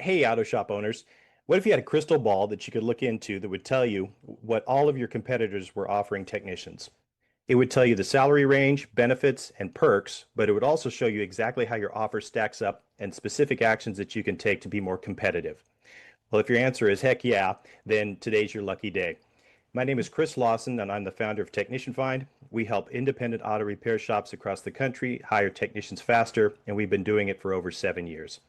Hey, auto shop owners, what if you had a crystal ball that you could look into that would tell you what all of your competitors were offering technicians? It would tell you the salary range, benefits, and perks, but it would also show you exactly how your offer stacks up and specific actions that you can take to be more competitive. Well, if your answer is heck yeah, then today's your lucky day. My name is Chris Lawson, and I'm the founder of Technician Find. We help independent auto repair shops across the country hire technicians faster, and we've been doing it for over 7 years.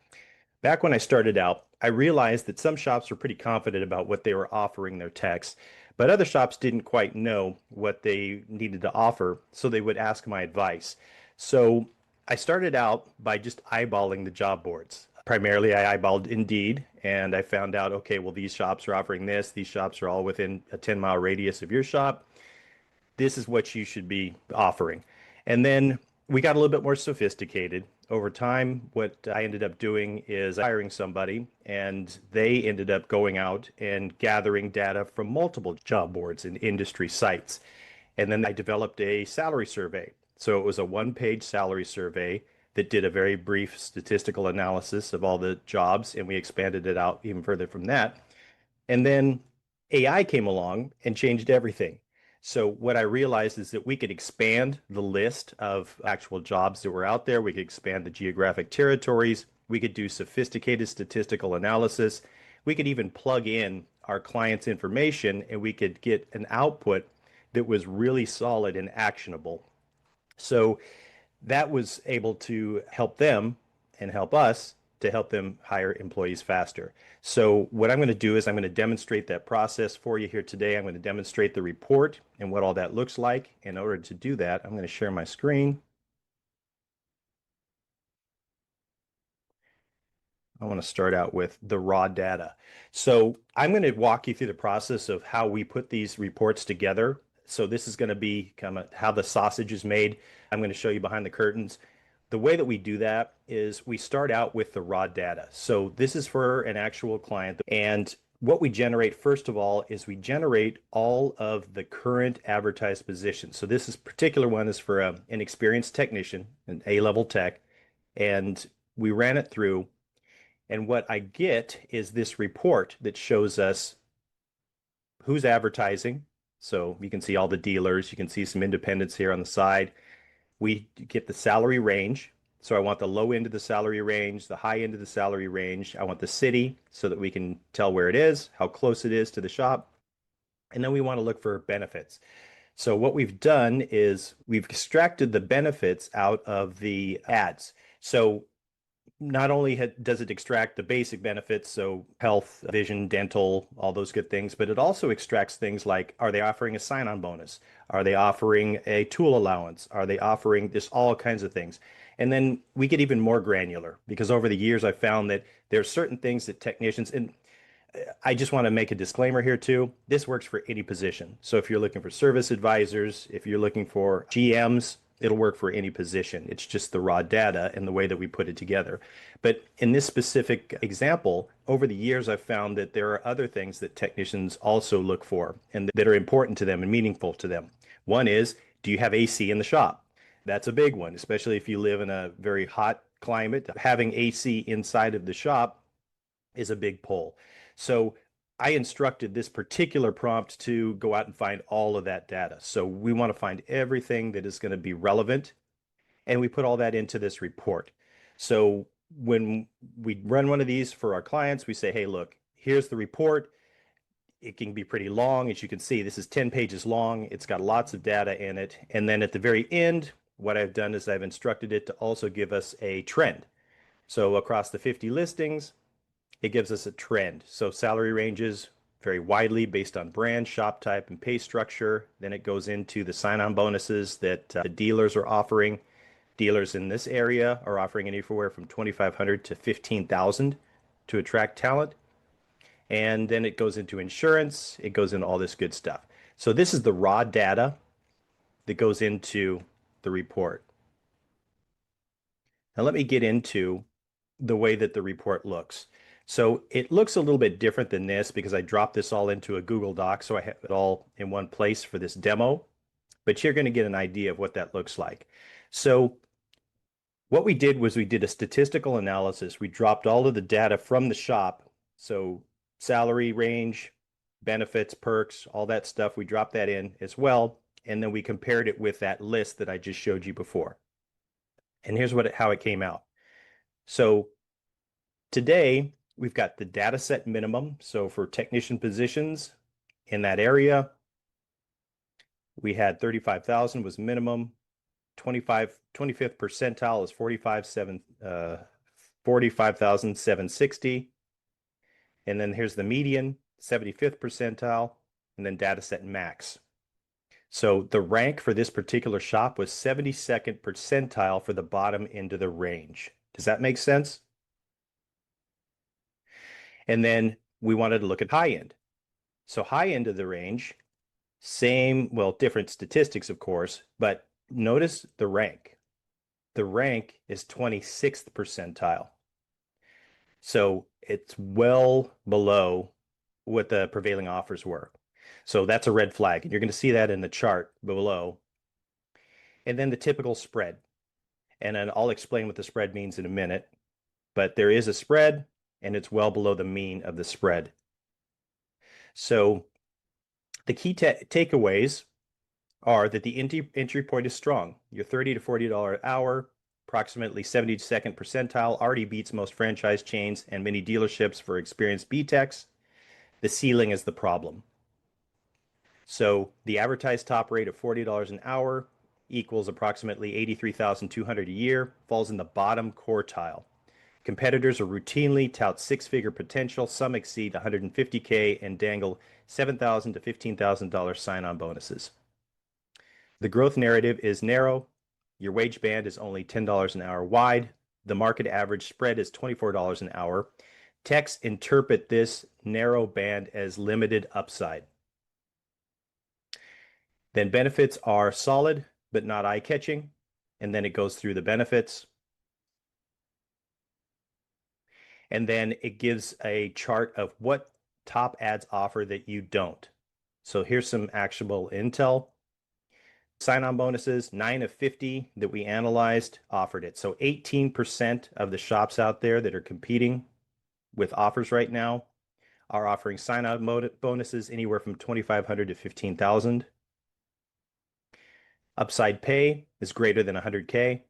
Back when I started out, I realized that some shops were pretty confident about what they were offering their techs, but other shops didn't quite know what they needed to offer, so they would ask my advice. So I started out by just eyeballing the job boards. Primarily, I eyeballed Indeed, and I found out, okay, well, these shops are offering this. These shops are all within a 10-mile radius of your shop. This is what you should be offering. And then we got a little bit more sophisticated. Over time, what I ended up doing is hiring somebody, and they ended up going out and gathering data from multiple job boards and industry sites. And then I developed a salary survey. So it was a one-page salary survey that did a very brief statistical analysis of all the jobs, and we expanded it out even further from that. And then AI came along and changed everything. So what I realized is that we could expand the list of actual jobs that were out there. We could expand the geographic territories. We could do sophisticated statistical analysis. We could even plug in our clients' information and we could get an output that was really solid and actionable. So that was able to help them and help us to help them hire employees faster. So what I'm going to do is I'm going to demonstrate that process for you here today. I'm going to demonstrate the report and what all that looks like. In order to do that, I'm going to share my screen. I want to start out with the raw data. So I'm going to walk you through the process of how we put these reports together. So this is going to be kind of how the sausage is made. I'm going to show you behind the curtains. The way that we do that is we start out with the raw data. So this is for an actual client. And what we generate, first of all, is we generate all of the current advertised positions. So this particular one is for an experienced technician, an A-level tech. And we ran it through. And what I get is this report that shows us who's advertising. So you can see all the dealers. You can see some independents here on the side. We get the salary range. So I want the low end of the salary range, the high end of the salary range. I want the city so that we can tell where it is, how close it is to the shop. And then we want to look for benefits. So what we've done is we've extracted the benefits out of the ads. So not only does it extract the basic benefits, so health, vision, dental, all those good things, but it also extracts things like, are they offering a sign-on bonus? Are they offering a tool allowance? Are they offering this, all kinds of things? And then we get even more granular because over the years I've found that there are certain things that technicians, and I just want to make a disclaimer here too. This works for any position. So if you're looking for service advisors, if you're looking for GMs, it'll work for any position. It's just the raw data and the way that we put it together. But in this specific example, over the years, I've found that there are other things that technicians also look for and that are important to them and meaningful to them. One is, do you have AC in the shop? That's a big one, especially if you live in a very hot climate. Having AC inside of the shop is a big pull. So I instructed this particular prompt to go out and find all of that data. So we want to find everything that is going to be relevant, and we put all that into this report. So when we run one of these for our clients, we say, hey, look, here's the report. It can be pretty long. As you can see, this is 10 pages long. It's got lots of data in it. And then at the very end, what I've done is I've instructed it to also give us a trend. So across the 50 listings, it gives us a trend. So salary ranges vary widely based on brand, shop type, and pay structure. Then it goes into the sign-on bonuses that the dealers are offering. Dealers in this area are offering anywhere from 2,500 to 15,000 to attract talent. And then it goes into insurance. It goes into all this good stuff. So this is the raw data that goes into the report. Now let me get into the way that the report looks. So it looks a little bit different than this because I dropped this all into a Google Doc, so I have it all in one place for this demo, but you're going to get an idea of what that looks like. So What we did was we did a statistical analysis. We dropped all of the data from the shop. So salary range, benefits, perks, all that stuff. We dropped that in as well. And then we compared it with that list that I just showed you before. And here's how it came out. So today we've got the data set minimum. So for technician positions in that area, we had 35,000 was minimum. 25th percentile is 45,760. And then here's the median, 75th percentile, and then data set max. So the rank for this particular shop was 72nd percentile for the bottom end of the range. Does that make sense? And then we wanted to look at high end. So high end of the range, same, well, different statistics, of course, but notice the rank. The rank is 26th percentile. So it's well below what the prevailing offers were. So that's a red flag. And you're going to see that in the chart below. And then the typical spread. And then I'll explain what the spread means in a minute. But there is a spread, and it's well below the mean of the spread. So the key takeaways are that the entry point is strong. Your $30 to $40 an hour, approximately 72nd percentile, already beats most franchise chains and many dealerships for experienced B-techs. The ceiling is the problem. So the advertised top rate of $40 an hour equals approximately $83,200 a year, falls in the bottom quartile. Competitors are routinely tout six-figure potential. Some exceed 150K and dangle $7,000 to $15,000 sign-on bonuses. The growth narrative is narrow. Your wage band is only $10 an hour wide. The market average spread is $24 an hour. Techs interpret this narrow band as limited upside. Then benefits are solid, but not eye-catching. And then it goes through the benefits. And then it gives a chart of what top ads offer that you don't. So here's some actionable intel. Sign-on bonuses, 9 of 50 that we analyzed offered it. So 18% of the shops out there that are competing with offers right now are offering sign-on bonuses anywhere from $2,500 to $15,000. Upside pay is greater than 100K.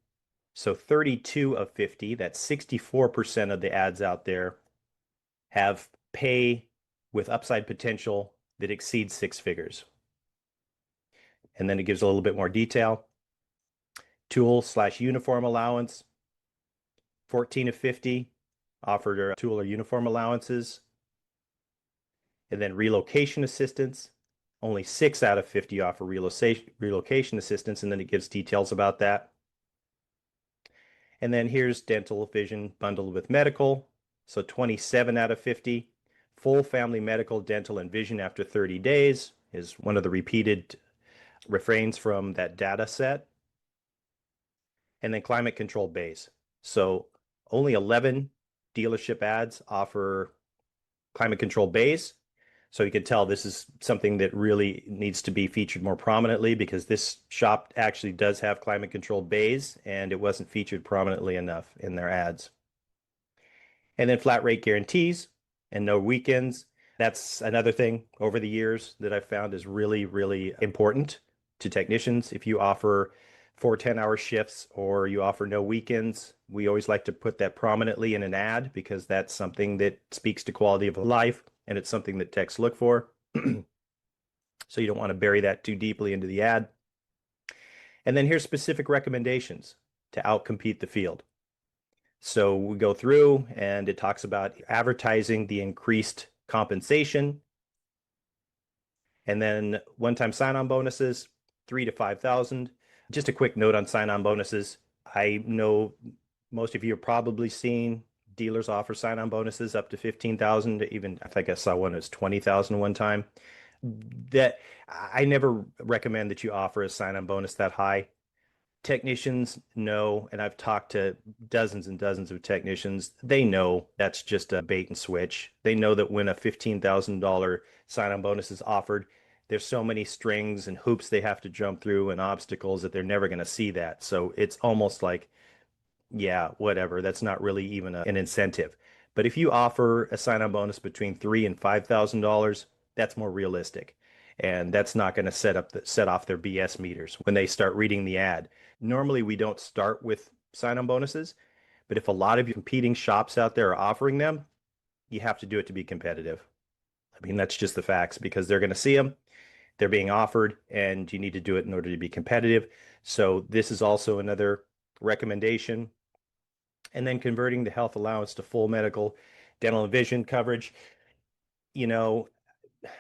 So 32 of 50, that's 64% of the ads out there, have pay with upside potential that exceeds six figures. And then it gives a little bit more detail. Tool/uniform allowance, 14 of 50 offered tool or uniform allowances. And then relocation assistance, only 6 out of 50 offer relocation assistance, and then it gives details about that. And then here's dental vision bundled with medical. So 27 out of 50. Full family medical, dental, and vision after 30 days is one of the repeated refrains from that data set. And then climate control bays. So only 11 dealership ads offer climate control bays. So you can tell this is something that really needs to be featured more prominently because this shop actually does have climate control bays and it wasn't featured prominently enough in their ads. And then flat rate guarantees and no weekends. That's another thing over the years that I've found is really, really important to technicians. If you offer 4 10-hour shifts or you offer no weekends, we always like to put that prominently in an ad because that's something that speaks to quality of life. And it's something that techs look for. So you don't want to bury that too deeply into the ad. And then here's specific recommendations to outcompete the field. So we go through and it talks about advertising the increased compensation. And then one-time sign-on bonuses, 3 to 5,000. Just a quick note on sign-on bonuses. I know most of you have probably seen dealers offer sign-on bonuses up to 15,000. Even I think I saw one as 20,000 one time. That I never recommend that you offer a sign-on bonus that high. Technicians know, and I've talked to dozens and dozens of technicians, they know that's just a bait and switch. They know that when a $15,000 sign-on bonus is offered, there's so many strings and hoops they have to jump through and obstacles that they're never going to see that. So it's almost like yeah, whatever. That's not really even an incentive. But if you offer a sign-on bonus between three and $5,000, that's more realistic. And that's not going to set off their BS meters when they start reading the ad. Normally, we don't start with sign-on bonuses, but if a lot of your competing shops out there are offering them, you have to do it to be competitive. I mean, that's just the facts because they're going to see them, they're being offered, and you need to do it in order to be competitive. So this is also another recommendation. And then converting the health allowance to full medical, dental, and vision coverage. You know,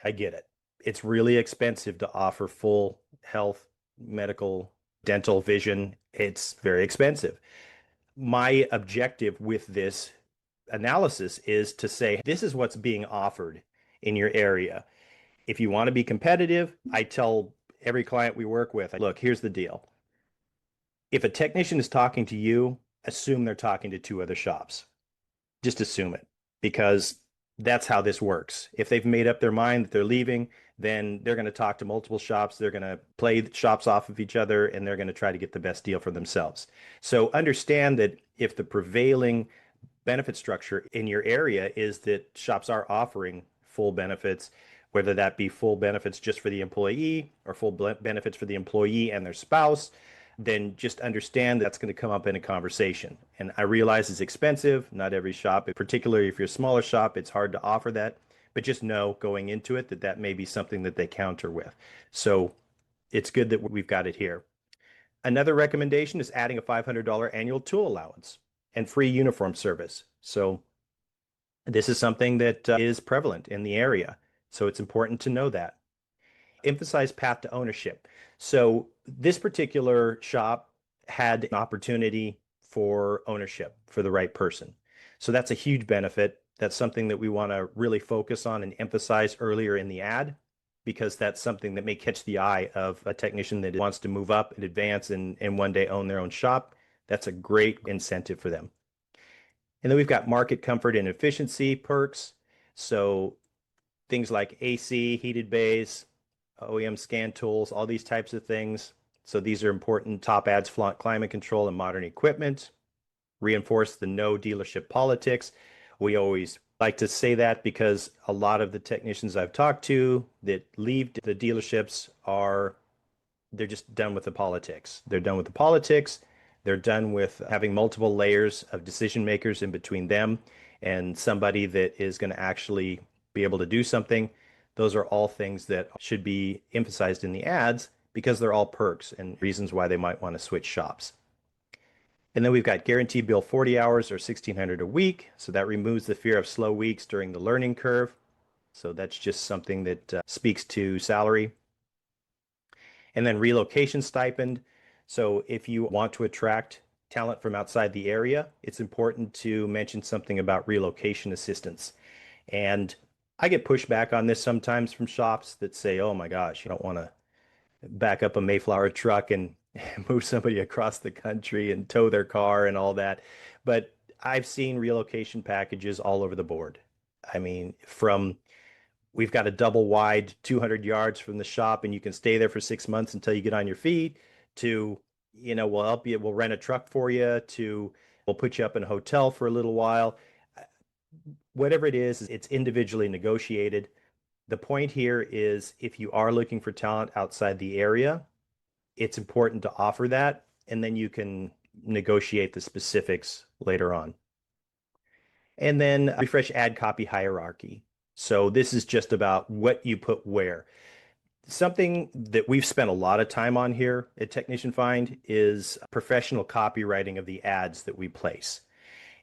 I get it. It's really expensive to offer full health, medical, dental, vision. It's very expensive. My objective with this analysis is to say this is what's being offered in your area. If you want to be competitive, I tell every client we work with, look, here's the deal. If a technician is talking to you, assume they're talking to two other shops. Just assume it because that's how this works. If they've made up their mind that they're leaving, then they're going to talk to multiple shops. They're going to play shops off of each other and they're going to try to get the best deal for themselves. So understand that if the prevailing benefit structure in your area is that shops are offering full benefits, whether that be full benefits just for the employee or full benefits for the employee and their spouse, then just understand that's going to come up in a conversation. And I realize it's expensive. Not every shop, particularly if you're a smaller shop, it's hard to offer that. But just know going into it that that may be something that they counter with. So it's good that we've got it here. Another recommendation is adding a $500 annual tool allowance and free uniform service. So this is something that is prevalent in the area. So it's important to know that. Emphasize path to ownership. So this particular shop had an opportunity for ownership for the right person. So that's a huge benefit. That's something that we want to really focus on and emphasize earlier in the ad because that's something that may catch the eye of a technician that wants to move up and advance and one day own their own shop. That's a great incentive for them. And then we've got market comfort and efficiency perks. So things like AC, heated bays, OEM scan tools, all these types of things. So these are important. Top ads flaunt climate control and modern equipment. Reinforce the no dealership politics. We always like to say that because a lot of the technicians I've talked to that leave the dealerships are they're just done with the politics. They're done with the politics. They're done with having multiple layers of decision makers in between them and somebody that is going to actually be able to do something. Those are all things that should be emphasized in the ads because they're all perks and reasons why they might want to switch shops. And then we've got guaranteed bill 40 hours or 1,600 a week. So that removes the fear of slow weeks during the learning curve. So that's just something that speaks to salary. And then relocation stipend. So if you want to attract talent from outside the area, it's important to mention something about relocation assistance. And I get pushback on this sometimes from shops that say, oh my gosh, you don't want to back up a Mayflower truck and move somebody across the country and tow their car and all that. But I've seen relocation packages all over the board. I mean, from we've got a double wide 200 yards from the shop and you can stay there for 6 months until you get on your feet to, we'll help you, we'll rent a truck for you to, we'll put you up in a hotel for a little while. Whatever it is, it's individually negotiated. The point here is if you are looking for talent outside the area, it's important to offer that, and then you can negotiate the specifics later on. And then refresh ad copy hierarchy. So this is just about what you put where. Something that we've spent a lot of time on here at Technician Find is professional copywriting of the ads that we place.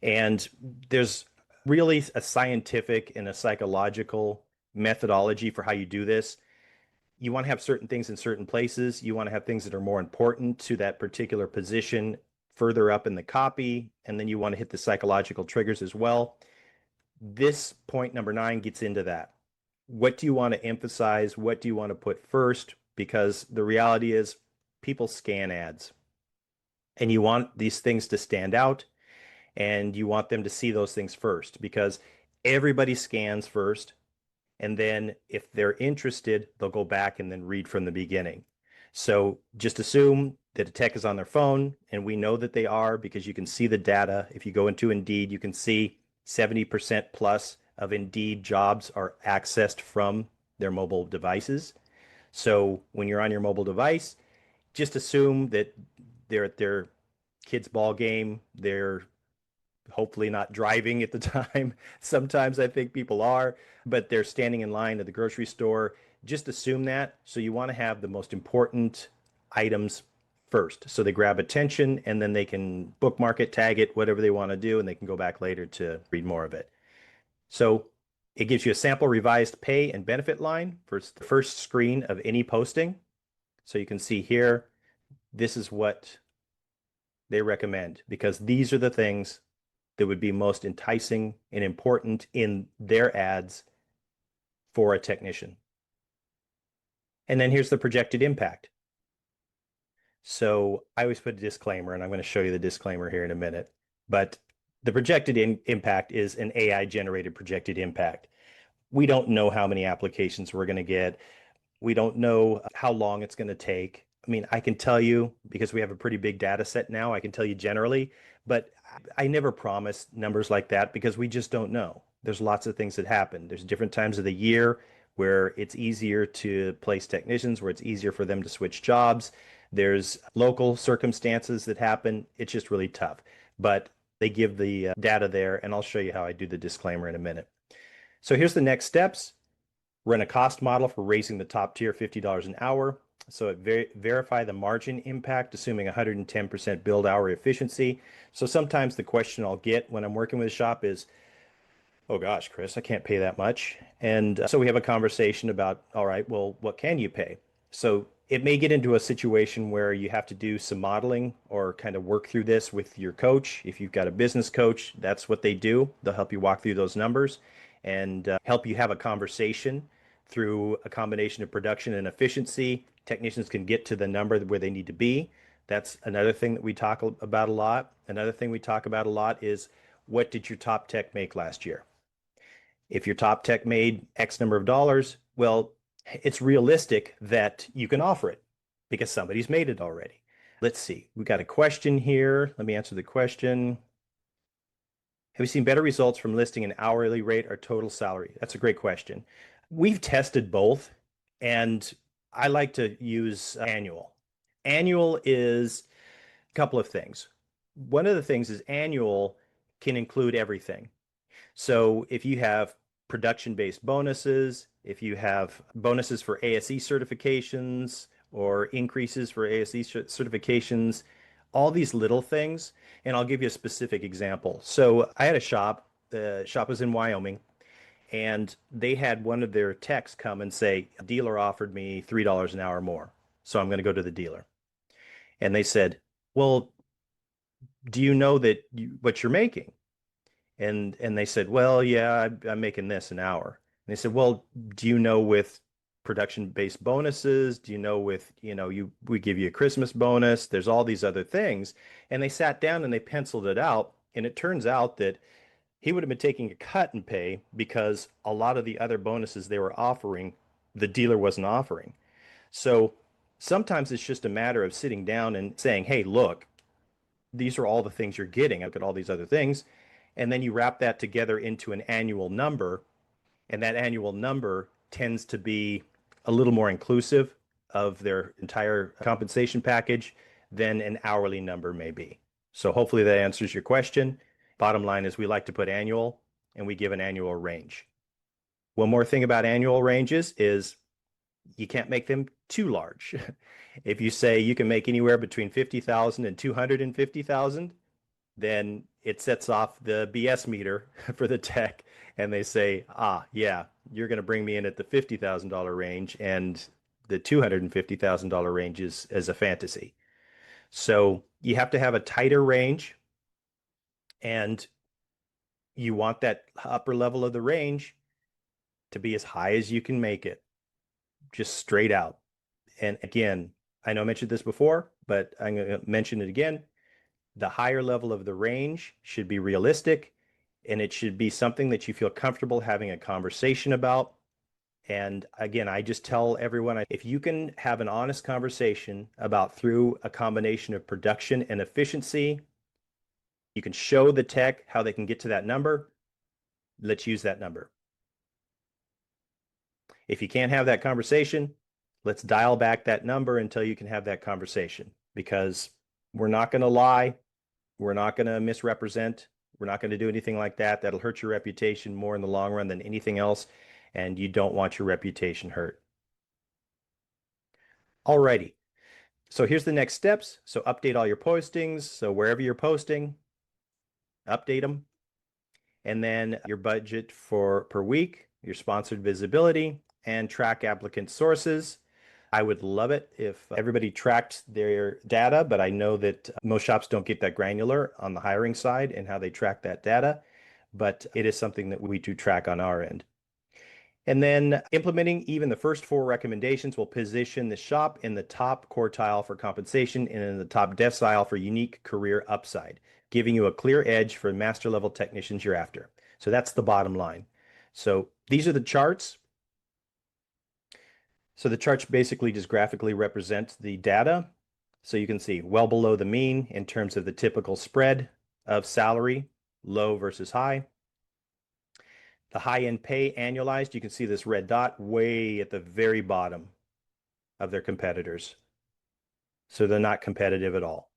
And there's really a scientific and a psychological methodology for how you do this. You want to have certain things in certain places. You want to have things that are more important to that particular position further up in the copy. And then you want to hit the psychological triggers as well. This point number 9 gets into that. What do you want to emphasize? What do you want to put first? Because the reality is people scan ads and you want these things to stand out and you want them to see those things first because everybody scans first. And then if they're interested, they'll go back and then read from the beginning. So just assume that a tech is on their phone, and we know that they are because you can see the data. If you go into Indeed, you can see 70% plus of Indeed jobs are accessed from their mobile devices. So when you're on your mobile device, just assume that they're at their kid's ball game. They're hopefully not driving at the time. Sometimes I think people are, but they're standing in line at the grocery store. Just assume that. So you want to have the most important items first. So they grab attention and then they can bookmark it, tag it, whatever they want to do, and they can go back later to read more of it. So it gives you a sample revised pay and benefit line for the first screen of any posting. So you can see here, this is what they recommend because these are the things that would be most enticing and important in their ads for a technician. And then here's the projected impact. So I always put a disclaimer, and I'm going to show you the disclaimer here in a minute. But the projected impact is an AI generated projected impact. We don't know how many applications we're going to get. We don't know how long it's going to take. I mean, I can tell you because we have a pretty big data set now, I can tell you generally, but I never promise numbers like that because we just don't know. There's lots of things that happen. There's different times of the year where it's easier to place technicians, where it's easier for them to switch jobs. There's local circumstances that happen. It's just really tough. But they give the data there, and I'll show you how I do the disclaimer in a minute. So here's the next steps. Run a cost model for raising the top tier $50 an hour. So verify the margin impact, assuming 110% build hour efficiency. So sometimes the question I'll get when I'm working with a shop is, oh gosh, Chris, I can't pay that much. And so we have a conversation about, all right, well, what can you pay? So it may get into a situation where you have to do some modeling or kind of work through this with your coach. If you've got a business coach, that's what they do. They'll help you walk through those numbers and help you have a conversation through a combination of production and efficiency. Technicians can get to the number where they need to be. That's another thing that we talk about a lot. Another thing we talk about a lot is what did your top tech make last year? If your top tech made X number of dollars, well, it's realistic that you can offer it because somebody's made it already. Let's see. We got a question here. Let me answer the question. Have you seen better results from listing an hourly rate or total salary? That's a great question. We've tested both, and I like to use annual. Annual is a couple of things. One of the things is annual can include everything. So if you have production-based bonuses, if you have bonuses for ASE certifications or increases for ASE certifications, all these little things, and I'll give you a specific example. So I had a shop, the shop was in Wyoming, and they had one of their techs come and say, a dealer offered me $3 an hour more, so I'm going to go to the dealer. And they said, well, do you know what you're making? And they said, well, yeah, I'm making this an hour. And they said, well, do you know with production-based bonuses? Do you know with, we give you a Christmas bonus, there's all these other things. And they sat down and they penciled it out. And it turns out that he would have been taking a cut in pay because a lot of the other bonuses they were offering, the dealer wasn't offering. So sometimes it's just a matter of sitting down and saying, hey, look, these are all the things you're getting. Look at all these other things. And then you wrap that together into an annual number. And that annual number tends to be a little more inclusive of their entire compensation package than an hourly number may be. So hopefully that answers your question. Bottom line is we like to put annual and we give an annual range. One more thing about annual ranges is you can't make them too large. If you say you can make anywhere between 50,000 and 250,000, then it sets off the BS meter for the tech and they say, yeah, you're going to bring me in at the $50,000 range and the $250,000 range is as a fantasy. So you have to have a tighter range and you want that upper level of the range to be as high as you can make it, just straight out. And again, I know I mentioned this before, but I'm going to mention it again. The higher level of the range should be realistic and it should be something that you feel comfortable having a conversation about. And again, I just tell everyone if you can have an honest conversation about through a combination of production and efficiency, you can show the tech how they can get to that number. Let's use that number. If you can't have that conversation, let's dial back that number until you can have that conversation, because we're not going to lie. We're not going to misrepresent. We're not going to do anything like that. That'll hurt your reputation more in the long run than anything else. And you don't want your reputation hurt. Alrighty. So here's the next steps. So update all your postings. So wherever you're posting, update them. And then your budget for per week, your sponsored visibility, and track applicant sources. I would love it if everybody tracked their data, but I know that most shops don't get that granular on the hiring side and how they track that data, but it is something that we do track on our end. And then implementing even the first 4 recommendations will position the shop in the top quartile for compensation and in the top decile for unique career upside, giving you a clear edge for master level technicians you're after. So that's the bottom line. So these are the charts. So the charts basically just graphically represent the data. So you can see well below the mean in terms of the typical spread of salary, low versus high. The high-end pay annualized, you can see this red dot way at the very bottom of their competitors. So they're not competitive at all.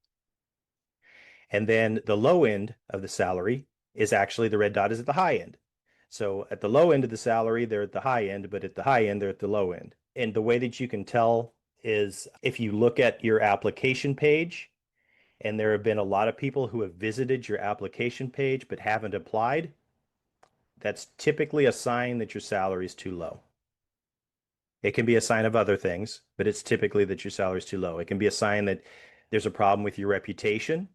And then the low end of the salary is actually the red dot is at the high end. So at the low end of the salary, they're at the high end, but at the high end, they're at the low end. And the way that you can tell is if you look at your application page, and there have been a lot of people who have visited your application page but haven't applied, that's typically a sign that your salary is too low. It can be a sign of other things, but it's typically that your salary is too low. It can be a sign that there's a problem with your reputation.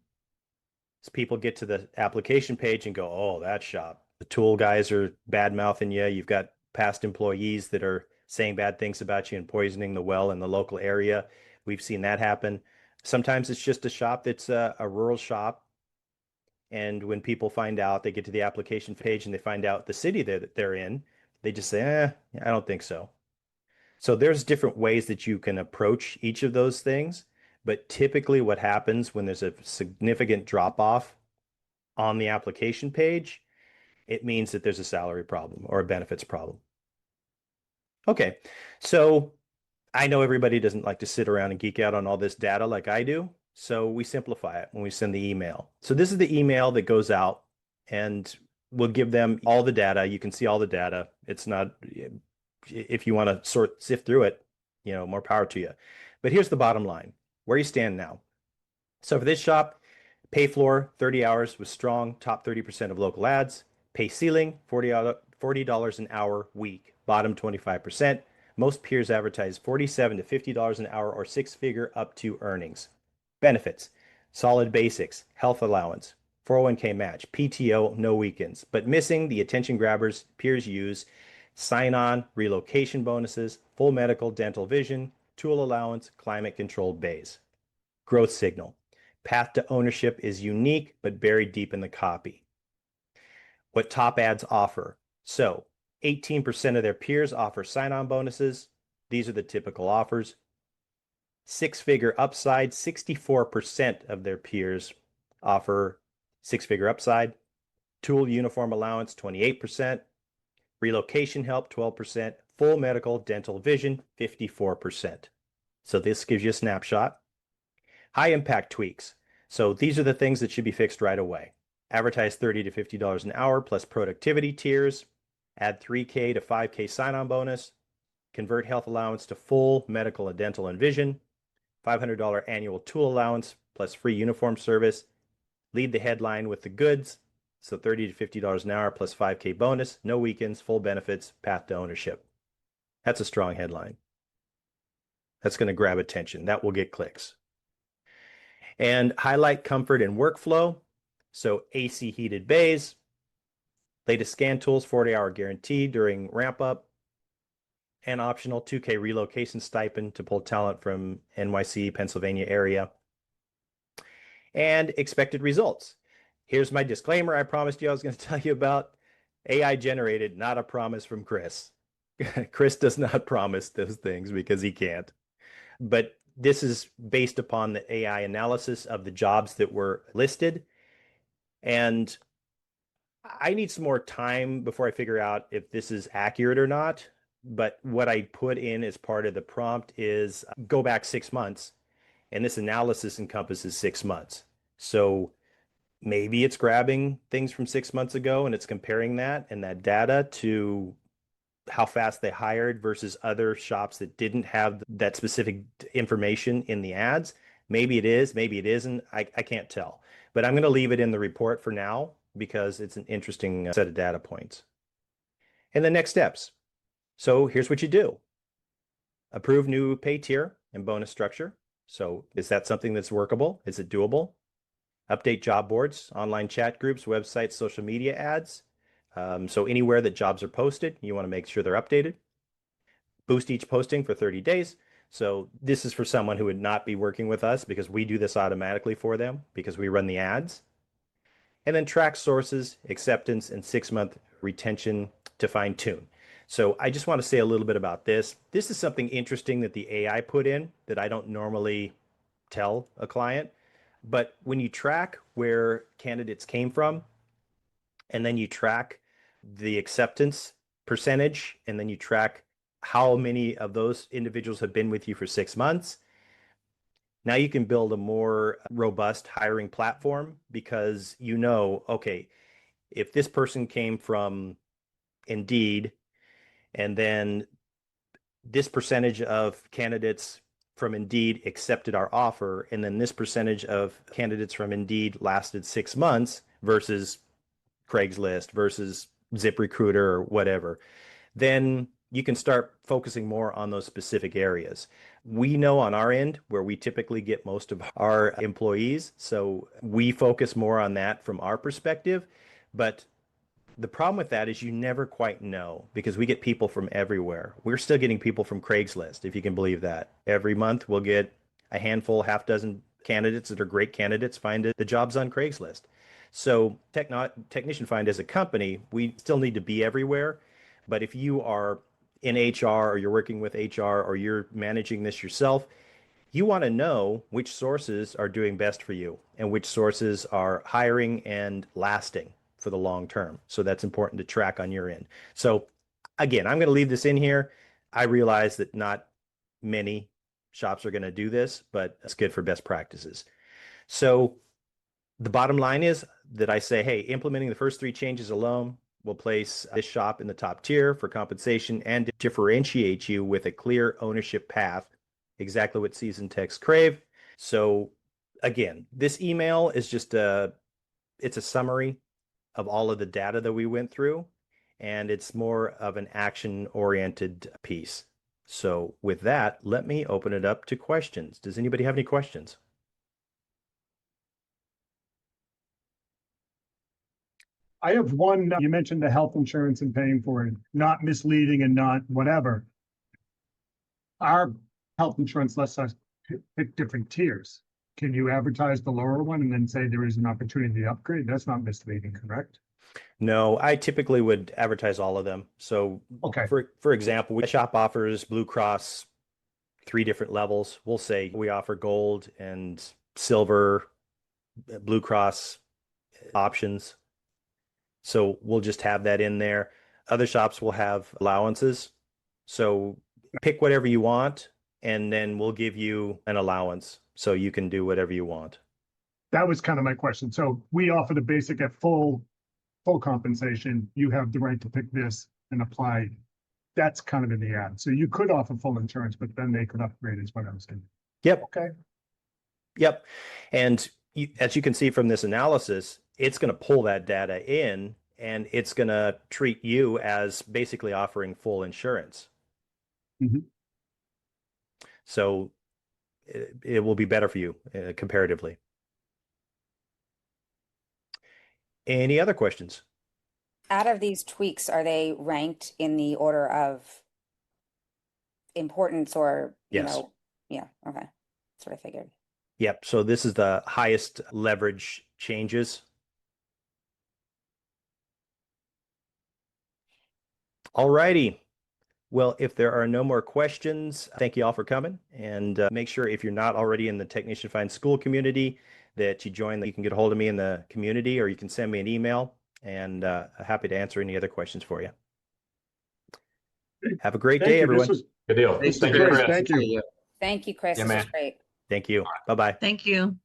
So people get to the application page and go, oh, that shop. The tool guys are bad mouthing you. You've got past employees that are saying bad things about you and poisoning the well in the local area. We've seen that happen. Sometimes it's just a shop that's a rural shop. And when people find out, they get to the application page and they find out the city that they're in, they just say, I don't think so. So there's different ways that you can approach each of those things. But typically what happens when there's a significant drop off on the application page, it means that there's a salary problem or a benefits problem. Okay, so I know everybody doesn't like to sit around and geek out on all this data like I do. So we simplify it when we send the email. So this is the email that goes out and we'll give them all the data. You can see all the data. It's not, if you want to sift through it, more power to you. But here's the bottom line, where you stand now. So for this shop, pay floor, 30 hours with strong, top 30% of local ads. Pay ceiling, $40 an hour week, bottom 25%. Most peers advertise $47 to $50 an hour or 6-figure up to earnings. Benefits, solid basics, health allowance, 401k match, PTO, no weekends, but missing the attention grabbers peers use, sign-on, relocation bonuses, full medical, dental, vision, tool allowance, climate-controlled bays. Growth signal, path to ownership is unique but buried deep in the copy. What top ads offer. So 18% of their peers offer sign-on bonuses. These are the typical offers. 6-figure upside, 64% of their peers offer 6-figure upside. Tool uniform allowance, 28%. Relocation help, 12%. Full medical, dental, vision, 54%. So this gives you a snapshot. High impact tweaks. So these are the things that should be fixed right away. Advertise $30 to $50 an hour plus productivity tiers. Add 3K to 5K sign-on bonus. Convert health allowance to full medical and dental and vision. $500 annual tool allowance plus free uniform service. Lead the headline with the goods. So $30 to $50 an hour plus 5K bonus. No weekends, full benefits, path to ownership. That's a strong headline. That's going to grab attention. That will get clicks. And highlight comfort and workflow. So AC heated bays, latest scan tools, 40-hour guarantee during ramp up, and optional 2K relocation stipend to pull talent from NYC, Pennsylvania area. And expected results. Here's my disclaimer I promised you I was going to tell you about. AI generated, not a promise from Chris. Chris does not promise those things because he can't. But this is based upon the AI analysis of the jobs that were listed. And I need some more time before I figure out if this is accurate or not. But what I put in as part of the prompt is go back 6 months, and this analysis encompasses 6 months. So maybe it's grabbing things from 6 months ago and it's comparing that and that data to how fast they hired versus other shops that didn't have that specific information in the ads. Maybe it is, maybe it isn't. I can't tell. But I'm going to leave it in the report for now because it's an interesting set of data points. And the next steps. So here's what you do. Approve new pay tier and bonus structure. So is that something that's workable? Is it doable? Update job boards, online chat groups, websites, social media ads. So anywhere that jobs are posted, you want to make sure they're updated. Boost each posting for 30 days. So this is for someone who would not be working with us because we do this automatically for them because we run the ads. And then track sources, acceptance, and 6-month retention to fine tune. So I just want to say a little bit about this. This is something interesting that the AI put in that I don't normally tell a client. But when you track where candidates came from, and then you track the acceptance percentage, and then you track how many of those individuals have been with you for 6 months. Now you can build a more robust hiring platform because you know, okay, if this person came from Indeed, and then this percentage of candidates from Indeed accepted our offer, and then this percentage of candidates from Indeed lasted 6 months versus Craigslist versus ZipRecruiter or whatever, then you can start focusing more on those specific areas. We know on our end where we typically get most of our employees, so we focus more on that from our perspective. But the problem with that is you never quite know because we get people from everywhere. We're still getting people from Craigslist, if you can believe that. Every month we'll get a handful, half dozen candidates that are great candidates find the jobs on Craigslist. So Technician Find as a company, we still need to be everywhere. But if you are in HR or you're working with HR or you're managing this yourself, you want to know which sources are doing best for you and which sources are hiring and lasting for the long term. So that's important to track on your end. So again, I'm going to leave this in here. I realize that not many shops are going to do this, but it's good for best practices. So the bottom line is that I say, hey, implementing the first 3 changes alone will place this shop in the top tier for compensation and differentiate you with a clear ownership path, exactly what seasoned techs crave. So again, this email is just it's a summary of all of the data that we went through, and it's more of an action-oriented piece. So with that, let me open it up to questions. Does anybody have any questions? I have one. You mentioned the health insurance and paying for it, not misleading and not whatever. Our health insurance lets us pick different tiers. Can you advertise the lower one and then say there is an opportunity to upgrade? That's not misleading, correct? No, I typically would advertise all of them. So Okay. for example, we shop offers Blue Cross 3 different levels. We'll say we offer gold and silver Blue Cross options. So we'll just have that in there. Other shops will have allowances. So pick whatever you want, and then we'll give you an allowance so you can do whatever you want. That was kind of my question. So we offer the basic at full compensation. You have the right to pick this and apply. That's kind of in the ad. So you could offer full insurance, but then they could upgrade is what I was saying. Yep. Okay. Yep. And as you can see from this analysis, it's going to pull that data in and it's going to treat you as basically offering full insurance. Mhm. So it will be better for you comparatively. Any other questions? Out of these tweaks, are they ranked in the order of importance or, Yes. yeah, okay. That's what I figured. Yep. So this is the highest leverage changes. All righty. Well, if there are no more questions, thank you all for coming. And make sure if you're not already in the Technician Find School community that you join. You can get a hold of me in the community, or you can send me an email, and happy to answer any other questions for you. Have a great Thank day, you. everyone. Good deal. This Thank was you, great. Chris. Thank you. Thank you, Chris. Yeah, This was man. great. Thank you. Bye-bye. Thank you.